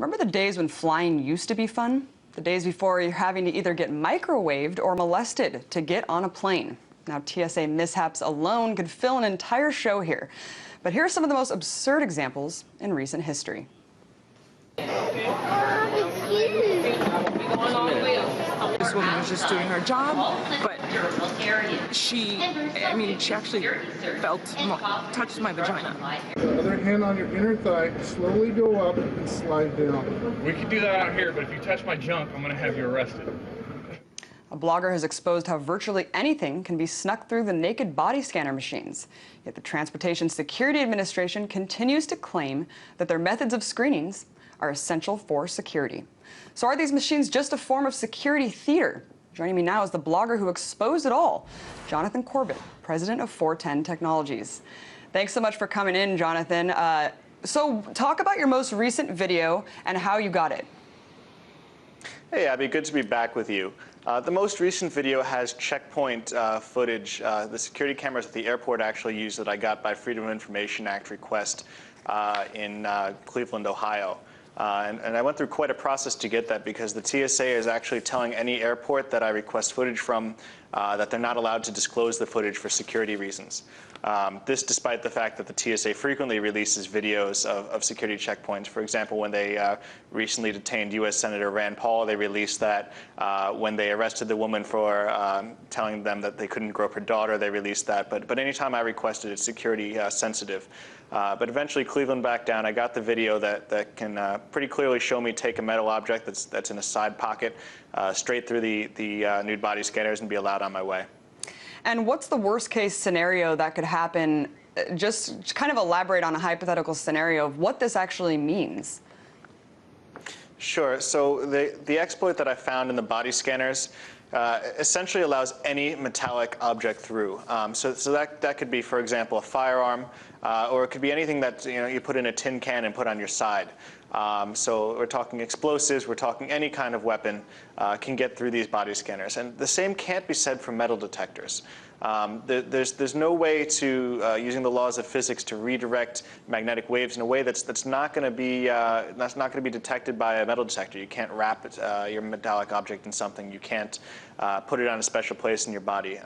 Remember the days when flying used to be fun? The days before you're having to either get microwaved or molested to get on a plane. Now, TSA mishaps alone could fill an entire show here. But here are some of the most absurd examples in recent history. This woman was just doing her job, but she actually touched my vagina. The other hand on your inner thigh, slowly go up and slide down. We can do that out here, but if you touch my junk, I'm going to have you arrested. A blogger has exposed how virtually anything can be snuck through the naked body scanner machines. Yet the Transportation Security Administration continues to claim that their methods of screenings are essential for security. So are these machines just a form of security theater? Joining me now is the blogger who exposed it all, Jonathan Corbett, president of Fourten Technologies. Thanks so much for coming in, Jonathan. So talk about your most recent video and how you got it. Hey, Abby, good to be back with you. The most recent video has checkpoint footage. The security cameras at the airport actually used that I got by Freedom of Information Act request in Cleveland, Ohio. And I went through quite a process to get that because the TSA is actually telling any airport that I request footage from that they're not allowed to disclose the footage for security reasons. This despite the fact that the TSA frequently releases videos of security checkpoints. For example, when they recently detained U.S. Senator Rand Paul, they released that. When they arrested the woman for telling them that they couldn't grope her daughter, they released that. But anytime I requested, it's security sensitive. But eventually Cleveland backed down. I got the video that can pretty clearly show me take a metal object that's in a side pocket straight through the nude body scanners and be allowed on my way. And what's the worst case scenario that could happen? Just kind of elaborate on a hypothetical scenario of what this actually means. Sure. So the exploit that I found in the body scanners essentially allows any metallic object through. So that could be, for example, a firearm, or it could be anything that you put in a tin can and put on your side. So we're talking explosives, we're talking any kind of weapon can get through these body scanners. And the same can't be said for metal detectors. There's no way to, using the laws of physics, to redirect magnetic waves in a way that's not going to be detected by a metal detector. You can't wrap your metallic object in something. You can't put it on a special place in your body.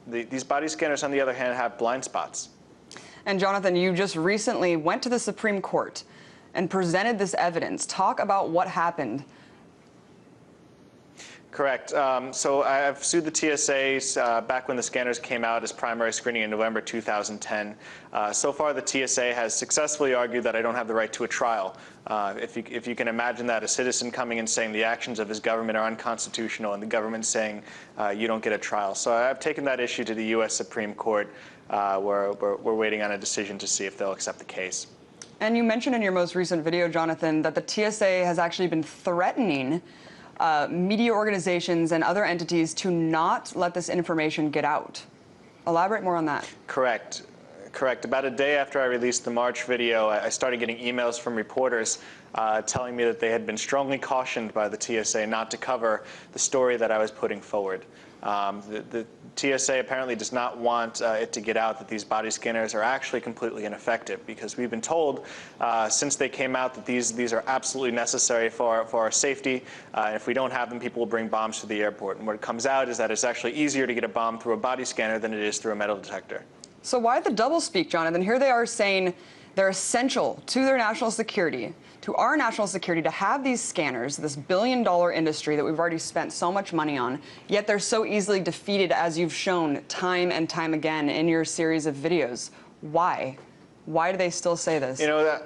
These body scanners, on the other hand, have blind spots. And Jonathan, you just recently went to the Supreme Court and presented this evidence. Talk about what happened. Correct. So I've sued the TSA back when the scanners came out as primary screening in November 2010. So far, the TSA has successfully argued that I don't have the right to a trial. If you can imagine that, a citizen coming and saying the actions of his government are unconstitutional and the government saying you don't get a trial. So I've taken that issue to the U.S. Supreme Court, where we're waiting on a decision to see if they'll accept the case. And you mentioned in your most recent video, Jonathan, that the TSA has actually been threatening media organizations and other entities to not let this information get out. Elaborate more on that. Correct. Correct. About a day after I released the March video, I started getting emails from reporters telling me that they had been strongly cautioned by the TSA not to cover the story that I was putting forward. The TSA apparently does not want it to get out that these body scanners are actually completely ineffective, because we've been told since they came out that these are absolutely necessary for our safety. If we don't have them, people will bring bombs to the airport. And what comes out is that it's actually easier to get a bomb through a body scanner than it is through a metal detector. So why the doublespeak, Jonathan? Here they are saying they're essential to their national security, to our national security, to have these scanners, this billion-dollar industry that we've already spent so much money on, yet they're so easily defeated, as you've shown time and time again in your series of videos. Why? Why do they still say this? You know,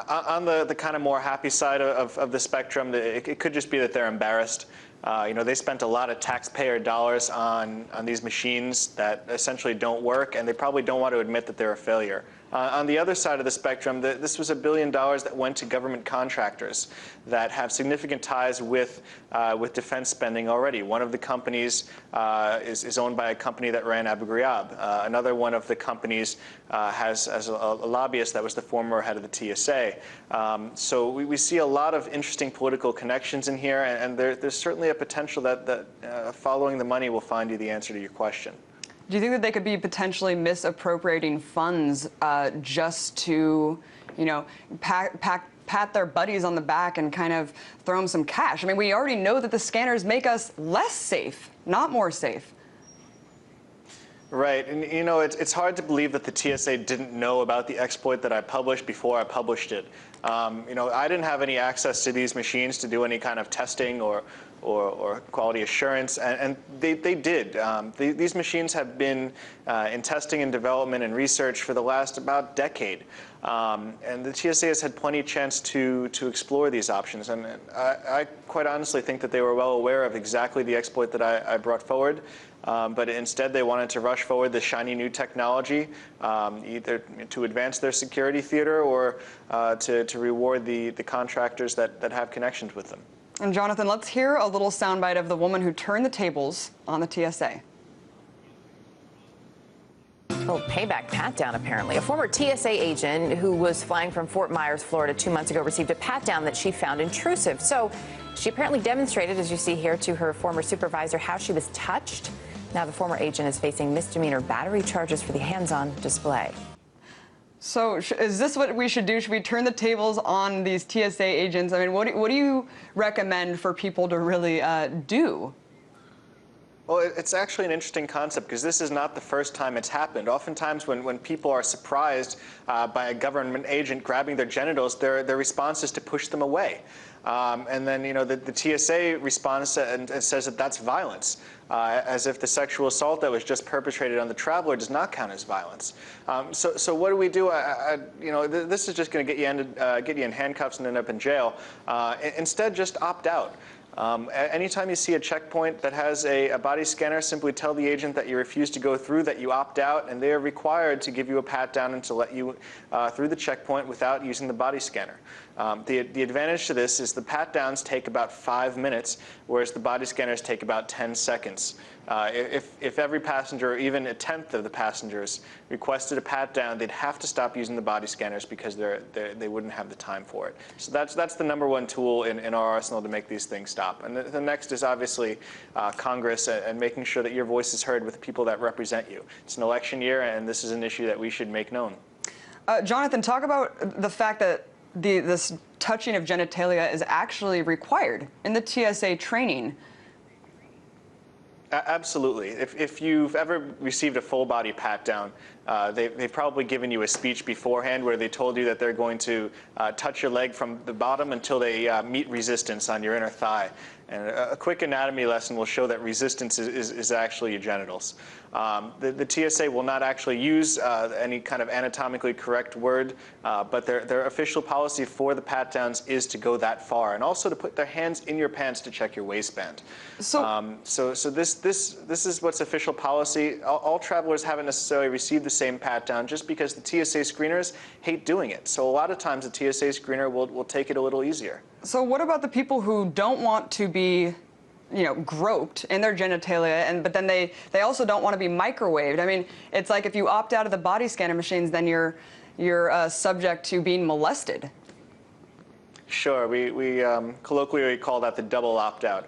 on the kind of more happy side of the spectrum, it could just be that they're embarrassed. They spent a lot of taxpayer dollars on these machines that essentially don't work, and they probably don't want to admit that they're a failure. On the other side of the spectrum, this was $1 billion that went to government contractors that have significant ties with defense spending already. One of the companies is owned by a company that ran Abu Ghraib. Another one of the companies has a lobbyist that was the former head of the TSA. So we see a lot of interesting political connections in here, and there's certainly a potential that following the money will find you the answer to your question. Do you think that they could be potentially misappropriating funds just to, pack pat their buddies on the back and kind of throw them some cash. I mean, we already know that the scanners make us less safe, not more safe. Right, and you know, it's hard to believe that the TSA didn't know about the exploit that I published before I published it. You know, I didn't have any access to these machines to do any kind of testing or quality assurance, and they did. These machines have been in testing and development and research for the last about decade. And the TSA has had plenty of chance to explore these options. And I quite honestly think that they were well aware of exactly the exploit that I brought forward. But instead, they wanted to rush forward the shiny new technology, either to advance their security theater or to reward the contractors that have connections with them. And Jonathan, let's hear a little soundbite of the woman who turned the tables on the TSA. Well, payback pat-down, apparently. A former TSA agent who was flying from Fort Myers, Florida 2 months ago received a pat-down that she found intrusive. So she apparently demonstrated, as you see here, to her former supervisor how she was touched. Now the former agent is facing misdemeanor battery charges for the hands-on display. So is this what we should do? Should we turn the tables on these TSA agents? I mean, what do you recommend for people to really do? Well, it's actually an interesting concept because this is not the first time it's happened. Oftentimes when people are surprised by a government agent grabbing their genitals, their response is to push them away. And then, you know, the TSA responds and says that that's violence, as if the sexual assault that was just perpetrated on the traveler does not count as violence. So what do we do? You know, this is just going to get you in handcuffs and end up in jail. Instead, just opt out. Anytime you see a checkpoint that has a body scanner, simply tell the agent that you refuse to go through, that you opt out, and they are required to give you a pat-down and to let you through the checkpoint without using the body scanner. The advantage to this is the pat-downs take about 5 minutes, whereas the body scanners take about 10 seconds. If every passenger, or even a tenth of the passengers, requested a pat-down, they'd have to stop using the body scanners because they wouldn't have the time for it. So that's the #1 tool in our arsenal to make these things stop. And the next is obviously Congress and making sure that your voice is heard with the people that represent you. It's an election year, and this is an issue that we should make known. Jonathan, talk about the fact that this touching of genitalia is actually required in the TSA training. Absolutely. If you've ever received a full body pat down, they've probably given you a speech beforehand where they told you that they're going to touch your leg from the bottom until they meet resistance on your inner thigh. And a quick anatomy lesson will show that resistance is actually your genitals. The TSA will not actually use any kind of anatomically correct word, but their official policy for the pat-downs is to go that far, and also to put their hands in your pants to check your waistband. So this is what's official policy. All travelers haven't necessarily received the same pat-down just because the TSA screeners hate doing it. So a lot of times the TSA screener will take it a little easier. So what about the people who don't want to be, you know, groped in their genitalia, but then they also don't want to be microwaved? I mean, it's like if you opt out of the body scanner machines, then you're subject to being molested. Sure, we colloquially call that the double opt-out,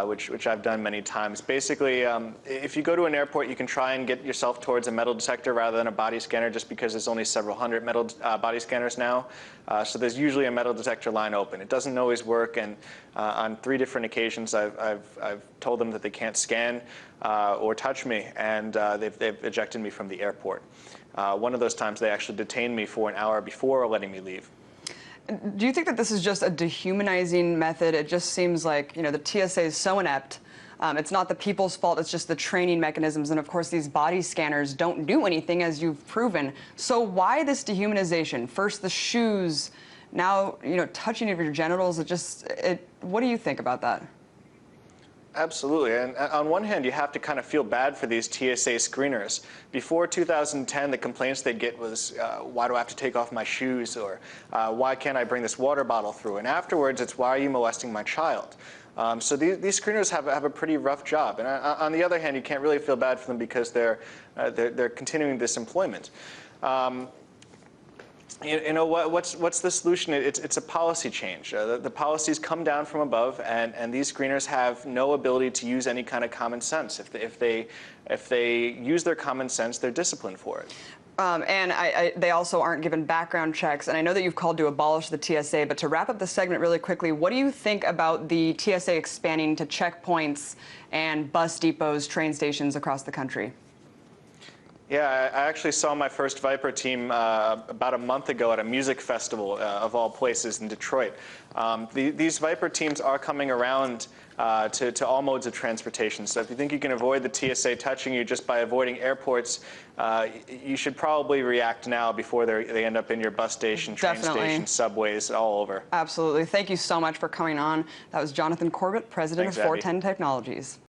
which I've done many times. Basically, if you go to an airport, you can try and get yourself towards a metal detector rather than a body scanner, just because there's only several hundred metal body scanners now. So there's usually a metal detector line open. It doesn't always work, and on 3 different occasions, I've told them that they can't scan or touch me, and they've ejected me from the airport. One of those times, they actually detained me for an hour before letting me leave. Do you think that this is just a dehumanizing method? It just seems like, you know, the TSA is so inept. It's not the people's fault, it's just the training mechanisms. And of course, these body scanners don't do anything, as you've proven. So why this dehumanization? First the shoes, now, you know, touching of your genitals. What do you think about that? Absolutely, and on one hand, you have to kind of feel bad for these TSA screeners. Before 2010, the complaints they'd get was, why do I have to take off my shoes, or why can't I bring this water bottle through? And afterwards, it's, why are you molesting my child? So these screeners have a pretty rough job. And on the other hand, you can't really feel bad for them because they're continuing this employment. You know, what's the solution? It's a policy change. The policies come down from above, and these screeners have no ability to use any kind of common sense. If they use their common sense, they're disciplined for it. And they also aren't given background checks. And I know that you've called to abolish the TSA, but to wrap up the segment really quickly, what do you think about the TSA expanding to checkpoints and bus depots, train stations across the country? Yeah, I actually saw my first Viper team about a month ago at a music festival, of all places, in Detroit. These Viper teams are coming around to all modes of transportation. So if you think you can avoid the TSA touching you just by avoiding airports, you should probably react now before they end up in your bus station, train station, subways, all over. Absolutely. Thank you so much for coming on. That was Jonathan Corbett, president of Thanks, Abby. Fourten Technologies.